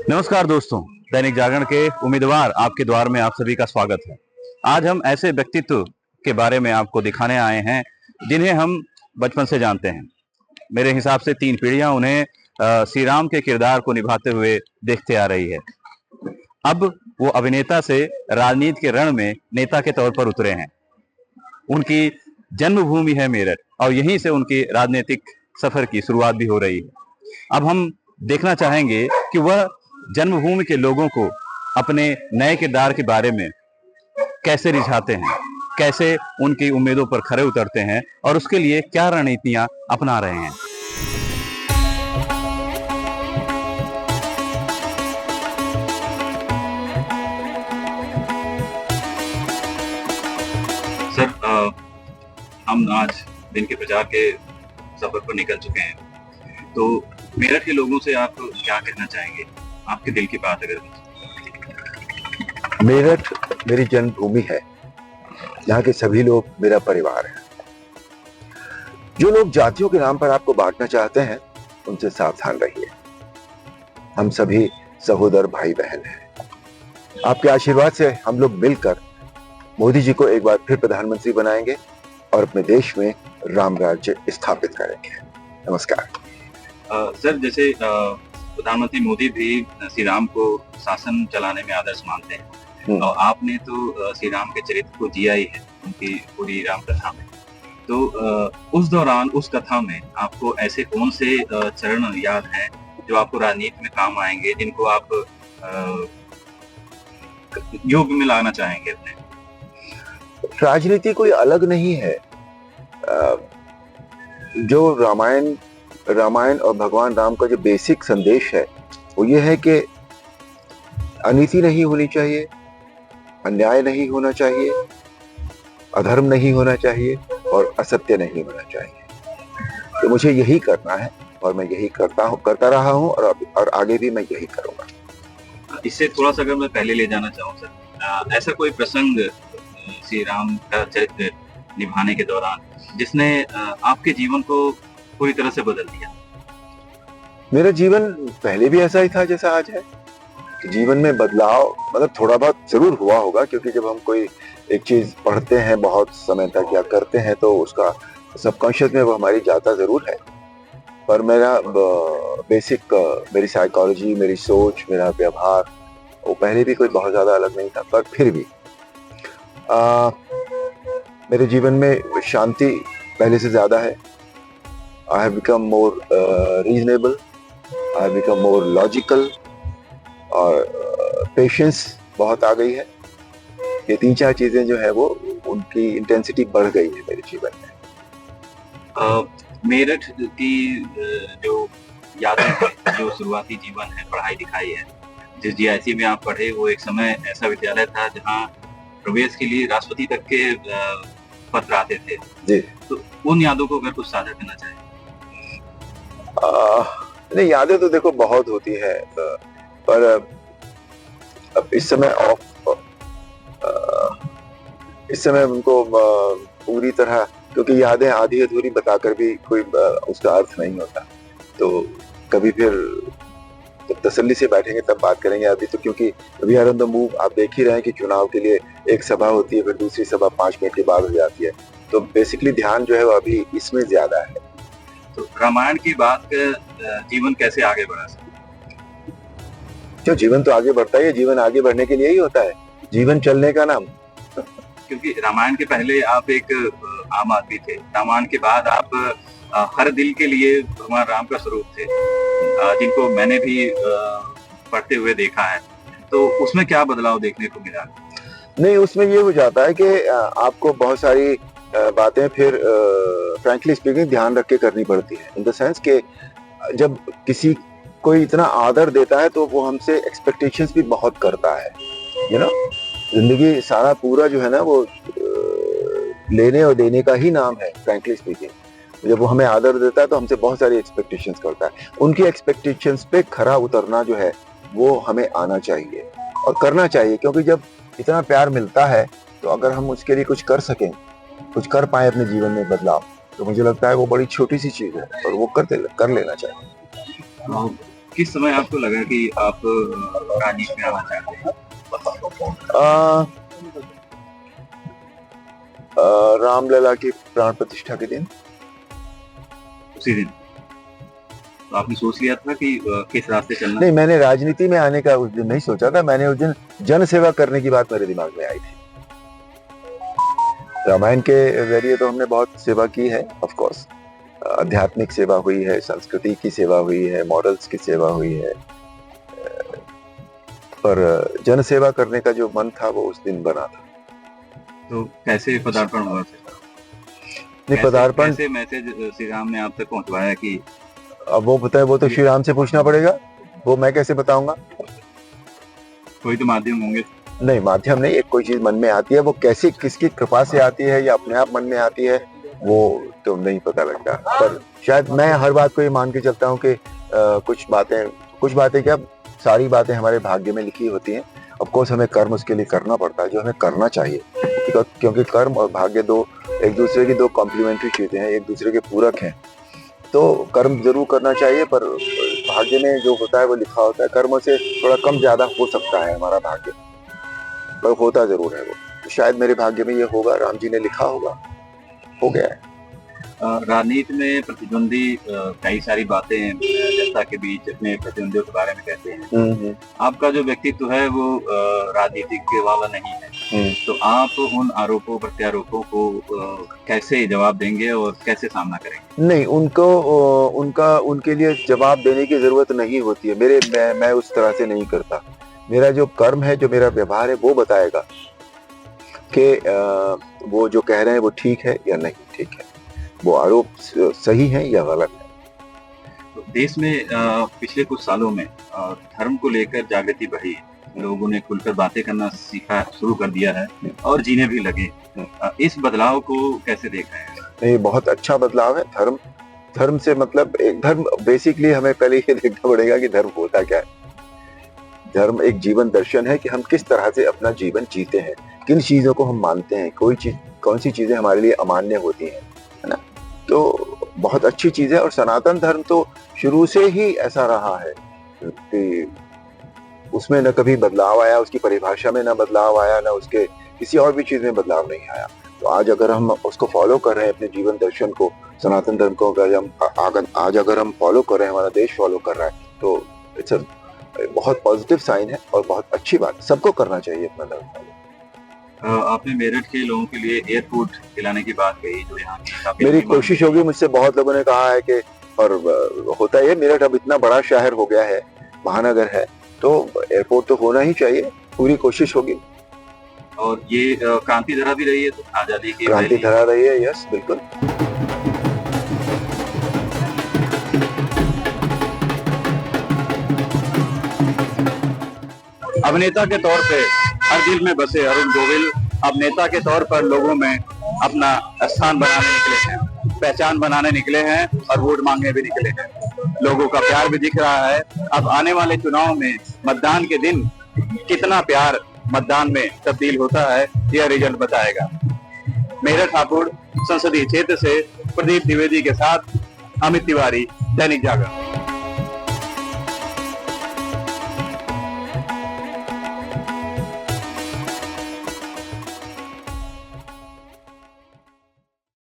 नमस्कार दोस्तों, दैनिक जागरण के उम्मीदवार आपके द्वार में आप सभी का स्वागत है। आज हम ऐसे व्यक्तित्व के बारे में आपको दिखाने आए हैं जिन्हें हम बचपन से जानते हैं। मेरे हिसाब से 3 पीढ़ियां उन्हें श्री राम के किरदार को निभाते हुए देखते आ रही है। अब वो अभिनेता से राजनीति के रण में नेता के तौर पर उतरे हैं। उनकी जन्मभूमि है मेरठ और यहीं से उनकी राजनीतिक सफर की शुरुआत भी हो रही है। अब हम देखना चाहेंगे कि वह जन्मभूमि के लोगों को अपने नए किरदार के बारे में कैसे रिझाते हैं, कैसे उनकी उम्मीदों पर खरे उतरते हैं और उसके लिए क्या रणनीतियां अपना रहे हैं। सर, हम आज दिन के प्रचार के सफर पर निकल चुके हैं, तो मेरठ के लोगों से आप क्या कहना चाहेंगे, आपके दिल की बात अगर? मेरठ मेरी जन्मभूमि है, यहाँ के सभी लोग मेरा परिवार है। जो लोग जातियों के नाम पर आपको बांटना चाहते हैं उनसे सावधान रहिए। हम सभी सहोदर भाई बहन हैं। आपके आशीर्वाद से हम लोग मिलकर मोदी जी को एक बार फिर प्रधानमंत्री बनाएंगे और अपने देश में राम राज्य स्थापित करेंगे। नमस्कार। सर, जैसे प्रधानमंत्री मोदी भी श्री राम को शासन चलाने में आदर्श मानते हैं और आपने तो श्री राम के चरित्र को जिया ही है उनकी पूरी राम कथा में। तो उस दौरान उस कथा में आपको ऐसे कौन से चरण याद हैं जो आपको राजनीति में काम आएंगे, जिनको आप योग में लाना चाहेंगे अपने? राजनीति कोई अलग नहीं है। जो रामायण और भगवान राम का जो बेसिक संदेश है वो ये है कि अनीति नहीं होनी चाहिए, अन्याय नहीं होना चाहिए, अधर्म नहीं होना चाहिए और असत्य नहीं होना चाहिए। तो मुझे यही करना है और मैं यही करता रहा हूँ और आगे भी मैं यही करूँगा। इससे थोड़ा सा अगर मैं पहले ले जाना चाहूँ सर, ऐसा कोई प्रसंग श्री राम का चरित्र निभाने के दौरान जिसने आपके जीवन को पूरी तरह से बदल दिया? मेरा जीवन पहले भी ऐसा ही था जैसा आज है। जीवन में बदलाव मतलब थोड़ा बहुत जरूर हुआ होगा, क्योंकि जब हम कोई एक चीज पढ़ते हैं बहुत समय तक या करते हैं तो उसका सबकॉन्शियस में वो हमारी जाता जरूर है। पर मेरा बेसिक मेरी साइकोलॉजी, मेरी सोच, मेरा व्यवहार वो पहले भी कोई बहुत ज्यादा अलग नहीं था। पर फिर भी मेरे जीवन में शांति पहले से ज्यादा है। I have become more reasonable, I have become more logical और patience बहुत आ गई है। ये 3-4 चीजें जो है वो उनकी इंटेंसिटी बढ़ गई है मेरे जीवन में। मेरठ की जो यादें हैं, जो शुरुआती जीवन है, पढ़ाई लिखाई है, जिस जीआईसी में आप पढ़े वो एक समय ऐसा विद्यालय था जहाँ प्रवेश के लिए राष्ट्रपति तक के पत्र आते थे जी। तो उन यादों को अगर कुछ साझा करना चाहें? नहीं, यादें तो देखो बहुत होती है, पर अब इस समय उनको पूरी तरह, क्योंकि यादें आधी अधूरी बताकर भी कोई उसका अर्थ नहीं होता। तो कभी फिर जब तसल्ली से बैठेंगे तब बात करेंगे। अभी तो क्योंकि we are on the move, आप देख ही रहे हैं कि चुनाव के लिए एक सभा होती है, फिर दूसरी सभा 5 मिनट के बाद हो जाती है। तो बेसिकली ध्यान जो है वो अभी इसमें ज्यादा है। तो रामायण की बात का जीवन कैसे आगे बढ़ा सकते? जो जीवन तो आगे बढ़ता है, जीवन आगे बढ़ने के लिए ही होता है, जीवन चलने का नाम। क्योंकि रामायण के पहले आप एक आम आदमी थे, रामायण के बाद आप हर दिल के लिए भगवान राम का स्वरूप थे, जिनको मैंने भी पढ़ते हुए देखा है। तो उसमें क्या बदलाव देखने को मिला? नहीं, उसमें ये हो जाता है कि आपको बहुत सारी बातें फिर फ्रैंकली स्पीकिंग ध्यान रख के करनी पड़ती है। इन द सेंस कि जब किसी कोई इतना आदर देता है तो वो हमसे एक्सपेक्टेशंस भी बहुत करता है। यू नो, जिंदगी सारा पूरा जो है ना वो लेने और देने का ही नाम है। फ्रैंकली स्पीकिंग, जब वो हमें आदर देता है तो हमसे बहुत सारी एक्सपेक्टेशंस करता है। उनकी एक्सपेक्टेशंस पे खरा उतरना जो है वो हमें आना चाहिए और करना चाहिए, क्योंकि जब इतना प्यार मिलता है तो अगर हम उसके लिए कुछ कर सकें, कुछ कर पाए अपने जीवन में बदलाव, तो मुझे लगता है वो बड़ी छोटी सी चीज है और वो कर लेना चाहिए। किस समय आपको लगा कि आप राजनीति में आना चाहते हैं? आ, रामलला की प्राण प्रतिष्ठा के दिन। उसी दिन तो आपने सोच लिया था कि किस रास्ते चलना? नहीं, मैंने राजनीति में आने का उस दिन नहीं सोचा था। मैंने उस दिन जन सेवा करने की बात मेरे दिमाग में आई थी। रामायण के जरिए तो हमने बहुत सेवा की है, ऑफ कोर्स। आध्यात्मिक सेवा हुई है, संस्कृति की सेवा हुई है, मॉरल्स की सेवा हुई है, पर जन सेवा करने का जो मन था वो उस दिन बना था। तो कैसे पदार्पण हुआ? नहीं, पदार्पण कैसे मैसेज श्री राम ने आप तक पहुंचवाया कि अब वो पता है, वो तो श्री राम से पूछना पड़ेगा, वो मैं कैसे बताऊंगा? कोई तो माध्यम होंगे। नहीं, माध्यम नहीं, एक कोई चीज मन में आती है, वो कैसी किसकी कृपा से आती है या अपने आप मन में आती है वो तो नहीं पता लगता। पर शायद मैं हर बात को ये मान के चलता हूँ कि कुछ बातें क्या, सारी बातें हमारे भाग्य में लिखी होती हैं। ऑफ कोर्स हमें कर्म उसके लिए करना पड़ता है, जो हमें करना चाहिए, क्योंकि कर्म और भाग्य एक दूसरे की दो कॉम्प्लीमेंट्री चीजें हैं, एक दूसरे के पूरक हैं। तो कर्म जरूर करना चाहिए, पर भाग्य में जो होता है वो लिखा होता है। कर्म से थोड़ा कम ज्यादा हो सकता है हमारा भाग्य, पर होता जरूर है वो। तो शायद मेरे भाग्य में ये होगा, राम जी ने लिखा होगा, हो गया है। राजनीति में प्रतिद्वंदी कई सारी बातें जनता के बीच अपने प्रतिद्वंदियों के बारे में कहते हैं। आपका जो व्यक्तित्व है वो राजनीतिक के वाला नहीं है, तो आप उन आरोपों प्रत्यारोपों को कैसे जवाब देंगे और कैसे सामना करेंगे? नहीं, उनके लिए जवाब देने की जरूरत नहीं होती है। मैं उस तरह से नहीं करता। मेरा जो कर्म है, जो मेरा व्यवहार है, वो बताएगा कि वो जो कह रहे हैं वो ठीक है या नहीं ठीक है, वो आरोप सही है या गलत है। तो देश में पिछले कुछ सालों में धर्म को लेकर जागृति बढ़ी, लोगों ने खुलकर बातें करना सीखा, शुरू कर दिया है और जीने भी लगे। इस बदलाव को कैसे देख रहे हैं? नहीं, बहुत अच्छा बदलाव है। धर्म से मतलब एक धर्म बेसिकली हमें पहले ये देखना पड़ेगा कि धर्म होता क्या है। धर्म एक जीवन दर्शन है कि हम किस तरह से अपना जीवन जीते हैं, किन चीजों को हम मानते हैं, कौन सी चीजें हमारे लिए अमान्य होती हैं, है ना। तो बहुत अच्छी चीज है। और सनातन धर्म तो शुरू से ही ऐसा रहा है कि उसमें न कभी बदलाव आया, उसकी परिभाषा में न बदलाव आया, न उसके किसी और भी चीज में बदलाव नहीं आया। तो आज अगर हम उसको फॉलो कर रहे हैं, अपने जीवन दर्शन को, सनातन धर्म को आज अगर हम फॉलो कर रहे हैं, हमारा देश फॉलो कर रहा है, तो इट्स अ बहुत पॉजिटिव साइन है और बहुत अच्छी बात। सबको करना चाहिए अपना धर्म फॉलो। आपने मेरठ के लोगों के लिए एयरपोर्ट दिलाने की बात कही, जो यहाँ की मेरी कोशिश होगी। मुझसे बहुत लोगों ने कहा है कि, और होता है, मेरठ अब इतना बड़ा शहर हो गया है, महानगर है, तो एयरपोर्ट तो होना ही चाहिए। पूरी कोशिश होगी। और ये क्रांति धरा भी रही है, तो आजादी की क्रांति धरा रही है। यस, बिल्कुल। अभिनेता के तौर पे हर दिल में बसे अरुण गोविल अब नेता के तौर पर लोगों में अपना स्थान बनाने निकले हैं, पहचान बनाने निकले हैं और वोट मांगने भी निकले हैं। लोगों का प्यार भी दिख रहा है। अब आने वाले चुनाव में मतदान के दिन कितना प्यार मतदान में तब्दील होता है, यह रिजल्ट बताएगा। मेरठ हापुड़ संसदीय क्षेत्र से प्रदीप द्विवेदी के साथ अमित तिवारी, दैनिक जागरण।